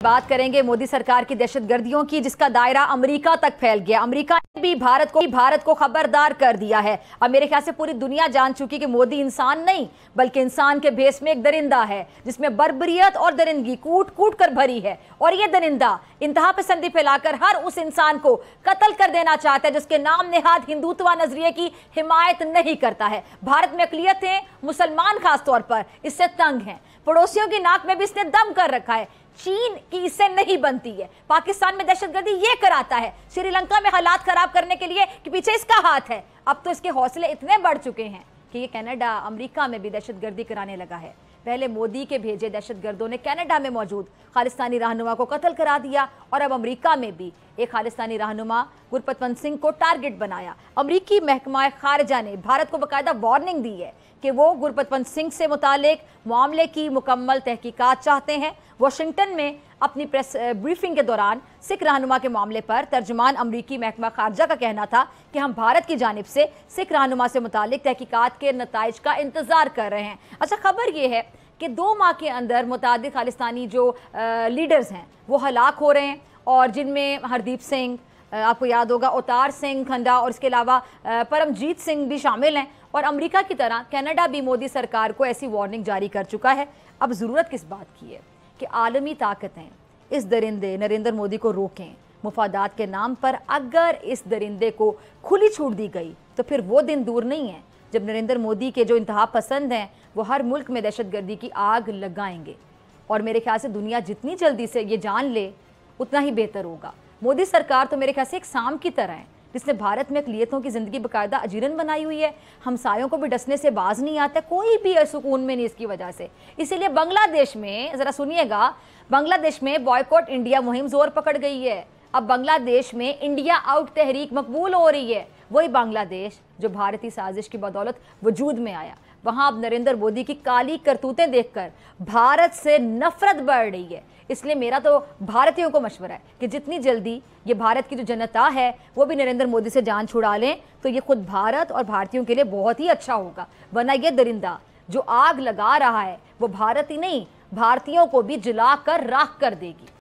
बात करेंगे मोदी सरकार की दहशतगर्दियों की, जिसका दायरा अमेरिका तक फैल गया। अमेरिका ने भी भारत को खबरदार कर दिया है। अब मेरे ख्याल से पूरी दुनिया जान चुकी कि मोदी इंसान नहीं बल्कि इंसान के भेष में एक दरिंदा है, जिसमें बर्बरियत और दरिंदगी कूट कूट कर भरी है। और ये दरिंदा इंतहा पसंदी फैलाकर हर उस इंसान को कत्ल कर देना चाहता है जिसके नाम नेहाद हिंदुत्व नजरिए की हिमायत नहीं करता है। भारत में अकलियतें, मुसलमान खासतौर पर, इससे तंग हैं। पड़ोसियों की नाक में भी इसने दम कर रखा है। चीन की इससे नहीं बनती है। पाकिस्तान में दहशतगर्दी ये कराता है, श्रीलंका में हालात खराब करने के लिए कि पीछे इसका हाथ है। अब तो इसके हौसले इतने बढ़ चुके हैं कि ये कनाडा, अमेरिका में भी दहशतगर्दी कराने लगा है। पहले मोदी के भेजे दहशतगर्दों ने कनाडा में मौजूद खालिस्तानी रहनुमा को कत्ल करा दिया और अब अमेरिका में भी एक खालिस्तानी रहनुमा गुरपतवंत सिंह को टारगेट बनाया। अमेरिकी महकमा खारजा ने भारत को बाकायदा वार्निंग दी है कि वो गुरपतवंत सिंह से मुतालिक मामले की मुकम्मल तहकीकात चाहते हैं। वाशिंगटन में अपनी प्रेस ब्रीफिंग के दौरान सिख रहनुमा के मामले पर तर्जुमान अमरीकी महकमा खारजा का कहना था कि हम भारत की जानिब से सिख रहनुमा से मुतालिक तहकीकात के नताइज का इंतजार कर रहे हैं। अच्छा, खबर यह है कि 2 माह के अंदर मुतादिद खालिस्तानी जो लीडर्स हैं वो हलाक हो रहे हैं, और जिनमें हरदीप सिंह, आपको याद होगा अवतार सिंह खंडा, और इसके अलावा परमजीत सिंह भी शामिल हैं। और अमेरिका की तरह कनाडा भी मोदी सरकार को ऐसी वार्निंग जारी कर चुका है। अब ज़रूरत किस बात की है कि आलमी ताकतें इस दरिंदे नरेंद्र मोदी को रोकें। मुफादात के नाम पर अगर इस दरिंदे को खुली छूट दी गई तो फिर वो दिन दूर नहीं है जब नरेंद्र मोदी के जो इंतहा पसंद हैं वो हर मुल्क में दहशतगर्दी की आग लगाएंगे। और मेरे ख्याल से दुनिया जितनी जल्दी से ये जान ले उतना ही बेहतर होगा। मोदी सरकार तो मेरे ख्याल से एक सांप की तरह है जिसने भारत में अक़लियतों की ज़िंदगी बाकायदा अजीरन बनाई हुई है। हमसायों को भी डसने से बाज नहीं आता, कोई भी सुकून में नहीं इसकी वजह से। इसीलिए बांग्लादेश में, ज़रा सुनिएगा, बांग्लादेश में बॉयकॉट इंडिया मुहिम जोर पकड़ गई है। अब बांग्लादेश में इंडिया आउट तहरीक मकबूल हो रही है। वही बांग्लादेश जो भारतीय साजिश की बदौलत वजूद में आया, वहाँ अब नरेंद्र मोदी की काली करतूतें देखकर भारत से नफरत बढ़ रही है। इसलिए मेरा तो भारतीयों को मशवरा है कि जितनी जल्दी ये भारत की जो जनता है वो भी नरेंद्र मोदी से जान छुड़ा लें तो ये खुद भारत और भारतीयों के लिए बहुत ही अच्छा होगा। वरना ये दरिंदा जो आग लगा रहा है वो भारत ही नहीं, भारतीयों को भी जला कर राख कर देगी।